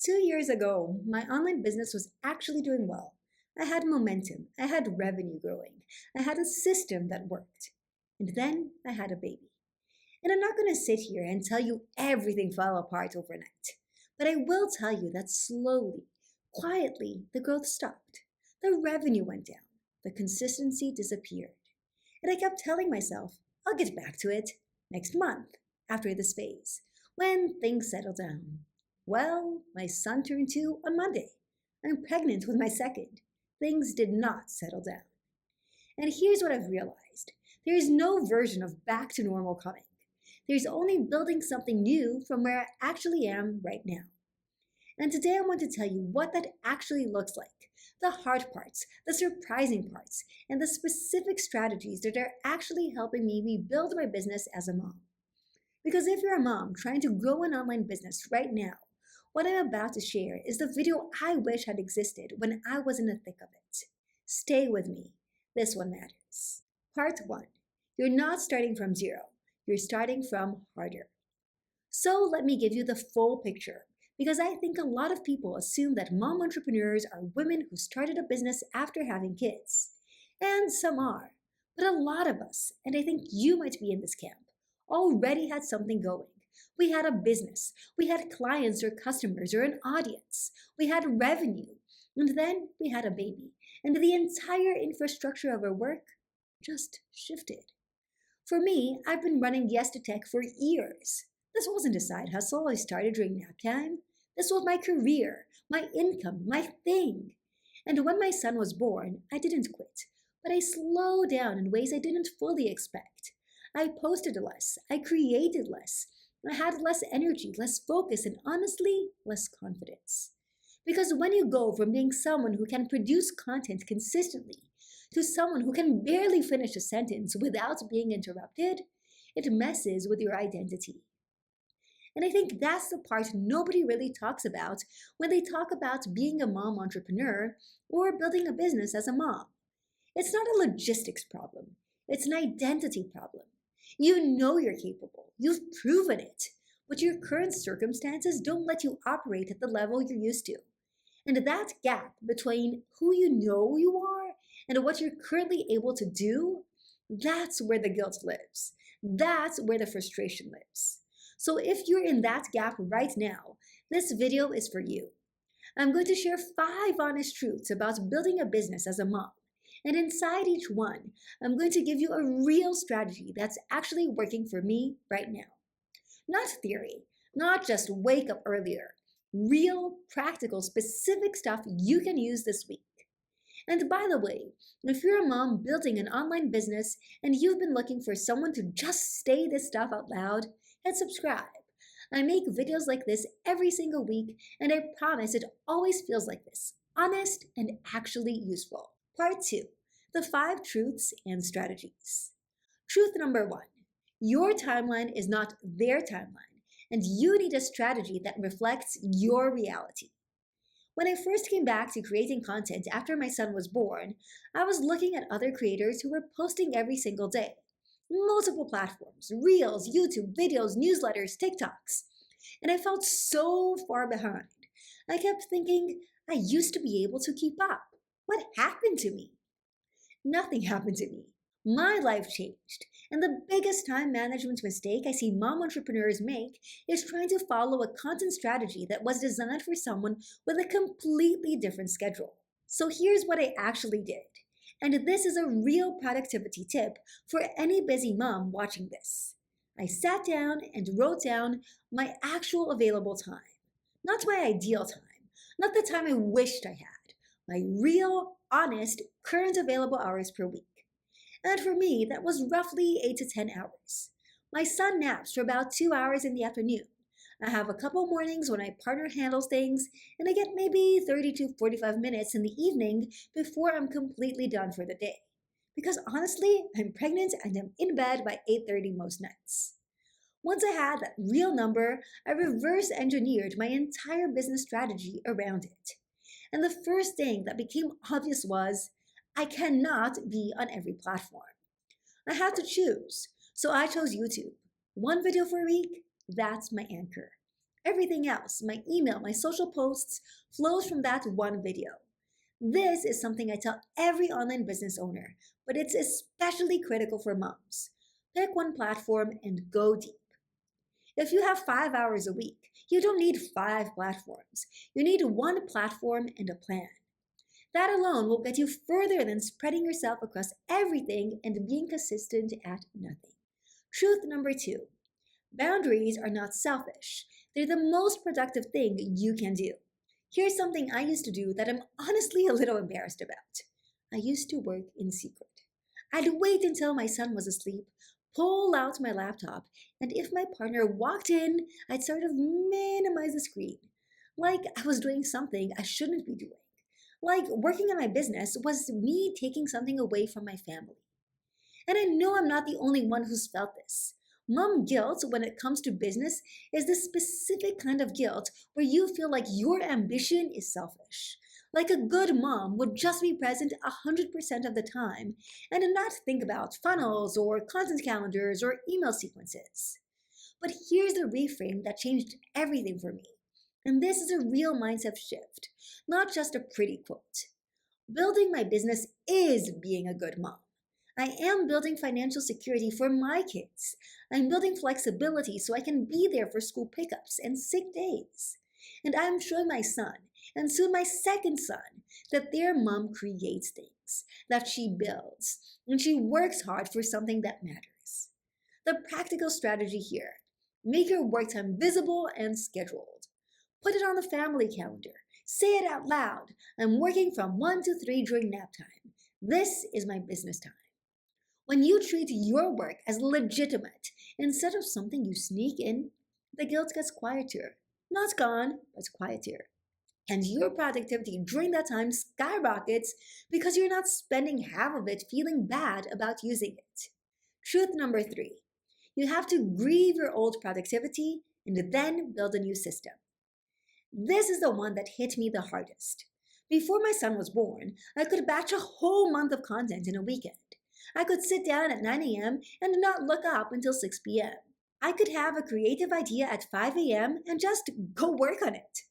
2 years ago, my online business was actually doing well. I had momentum, I had revenue growing, I had a system that worked. And then I had a baby. And I'm not going to sit here and tell you everything fell apart overnight. But I will tell you that slowly, quietly, the growth stopped. The revenue went down. The consistency disappeared. And I kept telling myself, I'll get back to it next month, after this phase, when things settle down. Well, my son turned 2 on Monday. I'm pregnant with my second. Things did not settle down. And here's what I've realized. There is no version of back to normal coming. There's only building something new from where I actually am right now. And today I want to tell you what that actually looks like, the hard parts, the surprising parts, and the specific strategies that are actually helping me rebuild my business as a mom. Because if you're a mom trying to grow an online business right now, what I'm about to share is the video I wish had existed when I was in the thick of it. Stay with me. This one matters. Part 1. You're not starting from zero. You're starting from harder. So let me give you the full picture, because I think a lot of people assume that mom entrepreneurs are women who started a business after having kids. And some are. But a lot of us, and I think you might be in this camp, already had something going. We had a business, we had clients or customers or an audience, we had revenue, and then we had a baby, and the entire infrastructure of our work just shifted. For me, I've been running Yes to Tech for years. This wasn't a side hustle I started during nap time. This was my career, my income, my thing. And when my son was born, I didn't quit, but I slowed down in ways I didn't fully expect. I posted less, I created less, I had less energy, less focus, and honestly, less confidence. Because when you go from being someone who can produce content consistently to someone who can barely finish a sentence without being interrupted, it messes with your identity. And I think that's the part nobody really talks about when they talk about being a mom entrepreneur or building a business as a mom. It's not a logistics problem, it's an identity problem. You know you're capable, you've proven it, but your current circumstances don't let you operate at the level you're used to. And that gap between who you know you are and what you're currently able to do, that's where the guilt lives. That's where the frustration lives. So if you're in that gap right now, this video is for you. I'm going to share 5 honest truths about building a business as a mom. And inside each one, I'm going to give you a real strategy that's actually working for me right now. Not theory, not just wake up earlier. Real, practical, specific stuff you can use this week. And by the way, if you're a mom building an online business and you've been looking for someone to just say this stuff out loud, hit subscribe. I make videos like this every single week, and I promise it always feels like this, honest and actually useful. Part 2. The 5 truths and strategies. Truth number 1. Your timeline is not their timeline, and you need a strategy that reflects your reality. When I first came back to creating content after my son was born, I was looking at other creators who were posting every single day. Multiple platforms, Reels, YouTube, videos, newsletters, TikToks. And I felt so far behind. I kept thinking, I used to be able to keep up. What happened to me? Nothing happened to me. My life changed, and the biggest time management mistake I see mom entrepreneurs make is trying to follow a content strategy that was designed for someone with a completely different schedule. So here's what I actually did, and this is a real productivity tip for any busy mom watching this. I sat down and wrote down my actual available time, not my ideal time, not the time I wished I had, my real, honest, current available hours per week. And for me, that was roughly 8 to 10 hours. My son naps for about 2 hours in the afternoon. I have a couple mornings when my partner handles things, and I get maybe 30 to 45 minutes in the evening before I'm completely done for the day. Because honestly, I'm pregnant and I'm in bed by 8:30 most nights. Once I had that real number, I reverse engineered my entire business strategy around it. And the first thing that became obvious was, I cannot be on every platform. I had to choose, so I chose YouTube. 1 video per week, that's my anchor. Everything else, my email, my social posts, flows from that one video. This is something I tell every online business owner, but it's especially critical for moms. Pick one platform and go deep. If you have 5 hours a week, you don't need 5 platforms. You need one platform and a plan. That alone will get you further than spreading yourself across everything and being consistent at nothing. Truth number 2: boundaries are not selfish. They're the most productive thing you can do. Here's something I used to do that I'm honestly a little embarrassed about. I used to work in secret. I'd wait until my son was asleep, pull out my laptop, and if my partner walked in, I'd sort of minimize the screen. Like I was doing something I shouldn't be doing. Like working on my business was me taking something away from my family. And I know I'm not the only one who's felt this. Mom guilt when it comes to business is the specific kind of guilt where you feel like your ambition is selfish. Like a good mom would just be present 100% of the time and not think about funnels or content calendars or email sequences. But here's the reframe that changed everything for me. And this is a real mindset shift, not just a pretty quote. Building my business is being a good mom. I am building financial security for my kids. I'm building flexibility so I can be there for school pickups and sick days. And I'm showing my son, and soon my second son, that their mom creates things, that she builds, and she works hard for something that matters. The practical strategy here: make your work time visible and scheduled. Put it on the family calendar. Say it out loud. I'm working from 1 to 3 during nap time. This is my business time. When you treat your work as legitimate instead of something you sneak in, the guilt gets quieter. Not gone, but quieter. And your productivity during that time skyrockets because you're not spending half of it feeling bad about using it. Truth number 3: you have to grieve your old productivity and then build a new system. This is the one that hit me the hardest. Before my son was born, I could batch a whole month of content in a weekend. I could sit down at 9 a.m. and not look up until 6 p.m. I could have a creative idea at 5 a.m. and just go work on it.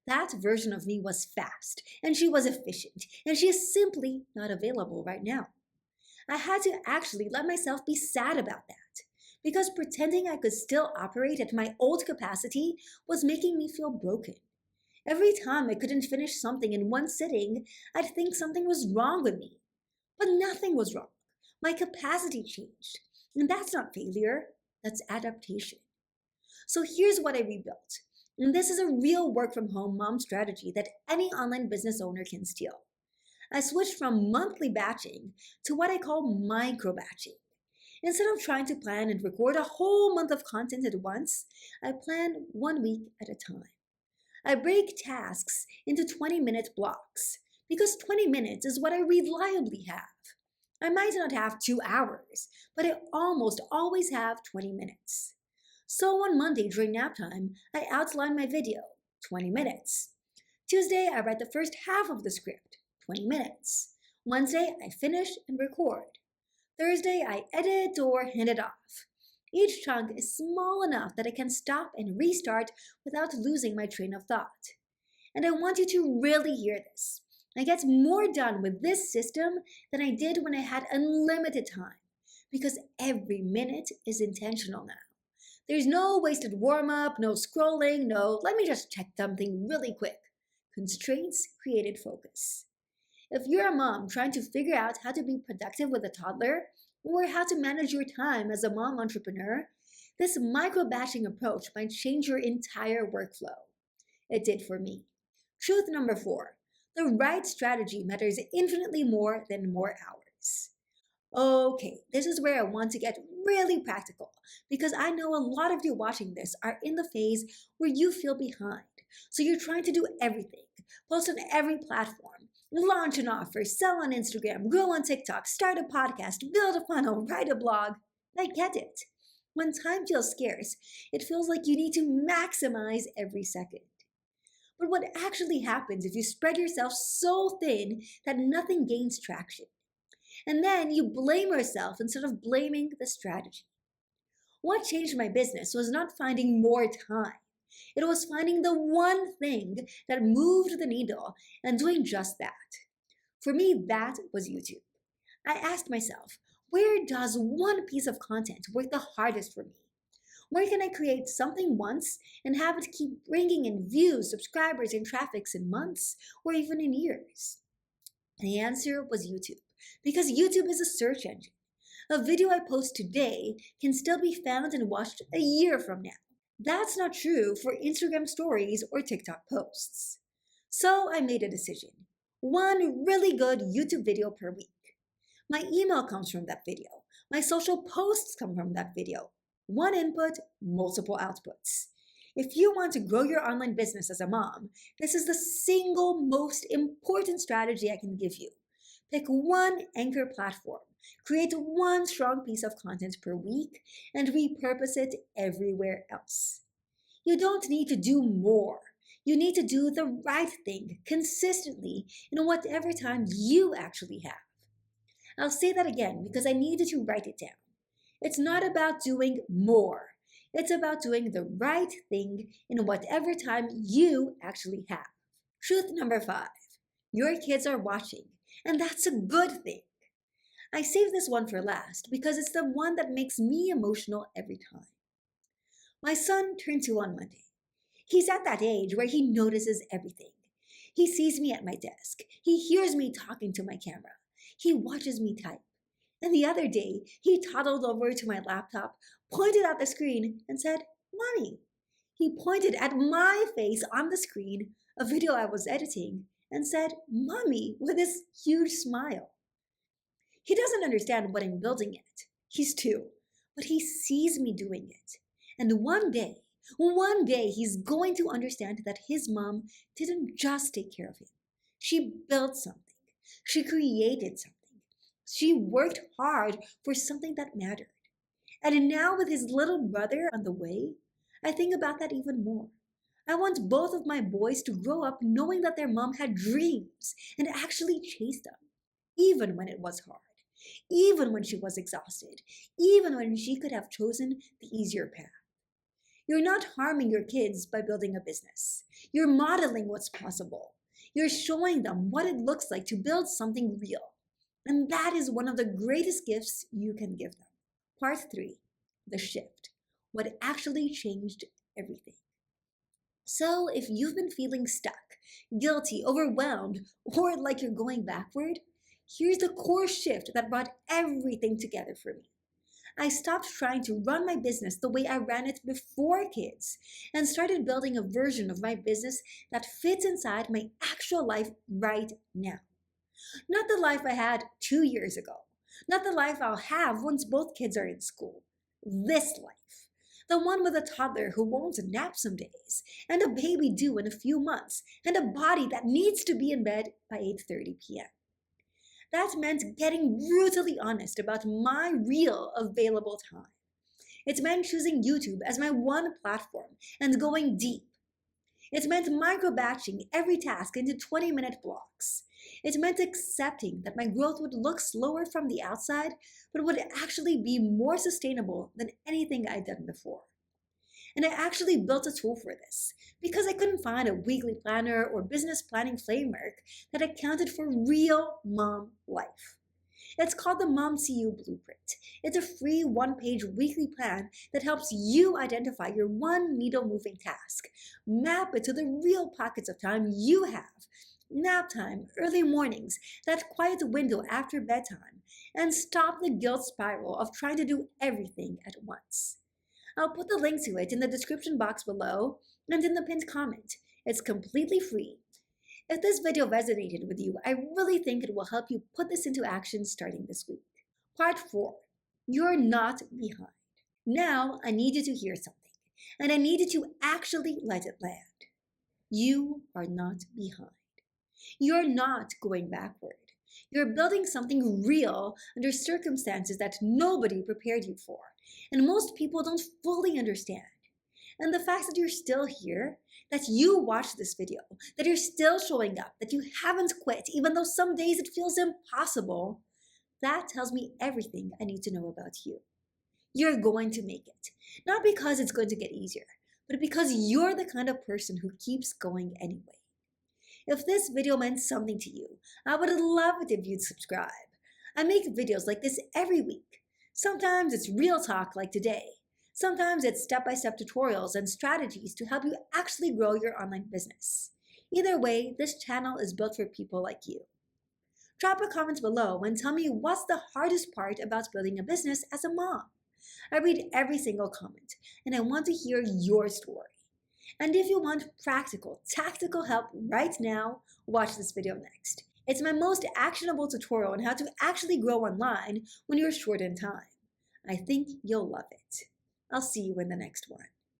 That version of me was fast, and she was efficient, and she is simply not available right now. I had to actually let myself be sad about that, because pretending I could still operate at my old capacity was making me feel broken. Every time I couldn't finish something in one sitting, I'd think something was wrong with me. But nothing was wrong. My capacity changed. And that's not failure, that's adaptation. So here's what I rebuilt. And this is a real work from home mom strategy that any online business owner can steal. I switched from monthly batching to what I call micro batching. Instead of trying to plan and record a whole month of content at once, I plan 1 week at a time. I break tasks into 20-minute blocks because 20 minutes is what I reliably have. I might not have 2 hours, but I almost always have 20 minutes. So on Monday during nap time, I outline my video, 20 minutes. Tuesday, I write the first half of the script, 20 minutes. Wednesday, I finish and record. Thursday, I edit or hand it off. Each chunk is small enough that I can stop and restart without losing my train of thought. And I want you to really hear this. I get more done with this system than I did when I had unlimited time, because every minute is intentional now. There's no wasted warm-up, no scrolling, no let me just check something really quick. Constraints created focus. If you're a mom trying to figure out how to be productive with a toddler, or how to manage your time as a mom entrepreneur, this micro-batching approach might change your entire workflow. It did for me. Truth number 4. The right strategy matters infinitely more than more hours. Okay, this is where I want to get really practical, because I know a lot of you watching this are in the phase where you feel behind. So you're trying to do everything, post on every platform, launch an offer, sell on Instagram, grow on TikTok, start a podcast, build a funnel, write a blog. I get it. When time feels scarce, it feels like you need to maximize every second. But what actually happens if you spread yourself so thin that nothing gains traction? And then you blame yourself instead of blaming the strategy. What changed my business was not finding more time. It was finding the one thing that moved the needle and doing just that. For me, that was YouTube. I asked myself, where does one piece of content work the hardest for me? Where can I create something once and have it keep bringing in views, subscribers, and traffics in months or even in years? The answer was YouTube, because YouTube is a search engine. A video I post today can still be found and watched a year from now. That's not true for Instagram stories or TikTok posts. So I made a decision. One really good YouTube video per week. My email comes from that video. My social posts come from that video. One input, multiple outputs. If you want to grow your online business as a mom, this is the single most important strategy I can give you. Pick one anchor platform, create one strong piece of content per week, and repurpose it everywhere else. You don't need to do more. You need to do the right thing consistently in whatever time you actually have. I'll say that again because I needed to write it down. It's not about doing more. It's about doing the right thing in whatever time you actually have. Truth number 5. Your kids are watching, and that's a good thing. I saved this one for last because it's the one that makes me emotional every time. My son turned 2 on Monday. He's at that age where he notices everything. He sees me at my desk. He hears me talking to my camera. He watches me type. And the other day, he toddled over to my laptop, pointed at the screen, and said, "Mommy." He pointed at my face on the screen, a video I was editing, and said, "Mommy," with this huge smile. He doesn't understand what I'm building yet. He's 2, but he sees me doing it. And one day, he's going to understand that his mom didn't just take care of him. She built something. She created something. She worked hard for something that mattered. And now with his little brother on the way, I think about that even more. I want both of my boys to grow up knowing that their mom had dreams and actually chased them, even when it was hard, even when she was exhausted, even when she could have chosen the easier path. You're not harming your kids by building a business. You're modeling what's possible. You're showing them what it looks like to build something real. And that is one of the greatest gifts you can give them. Part 3, the shift. What actually changed everything. So if you've been feeling stuck, guilty, overwhelmed, or like you're going backward, here's the core shift that brought everything together for me. I stopped trying to run my business the way I ran it before kids and started building a version of my business that fits inside my actual life right now. Not the life I had 2 years ago. Not the life I'll have once both kids are in school. This life. The one with a toddler who won't nap some days, and a baby due in a few months, and a body that needs to be in bed by 8:30 p.m. That meant getting brutally honest about my real available time. It meant choosing YouTube as my one platform and going deep. It meant micro-batching every task into 20-minute blocks. It meant accepting that my growth would look slower from the outside, but would actually be more sustainable than anything I'd done before. And I actually built a tool for this because I couldn't find a weekly planner or business planning framework that accounted for real mom life. It's called the Mom CU Blueprint. It's a free 1-page weekly plan that helps you identify your one needle-moving task, map it to the real pockets of time you have, nap time, early mornings, that quiet window after bedtime, and stop the guilt spiral of trying to do everything at once. I'll put the link to it in the description box below and in the pinned comment. It's completely free. If this video resonated with you, I really think it will help you put this into action starting this week. Part 4. You're not behind. Now I need you to hear something, and I need you to actually let it land. You are not behind. You're not going backward. You're building something real under circumstances that nobody prepared you for, and most people don't fully understand. And the fact that you're still here, that you watched this video, that you're still showing up, that you haven't quit, even though some days it feels impossible, that tells me everything I need to know about you. You're going to make it. Not because it's going to get easier, but because you're the kind of person who keeps going anyway. If this video meant something to you, I would love it if you'd subscribe. I make videos like this every week. Sometimes it's real talk like today. Sometimes it's step-by-step tutorials and strategies to help you actually grow your online business. Either way, this channel is built for people like you. Drop a comment below and tell me what's the hardest part about building a business as a mom. I read every single comment, and I want to hear your story. And if you want practical, tactical help right now, watch this video next. It's my most actionable tutorial on how to actually grow online when you're short in time. I think you'll love it. I'll see you in the next one.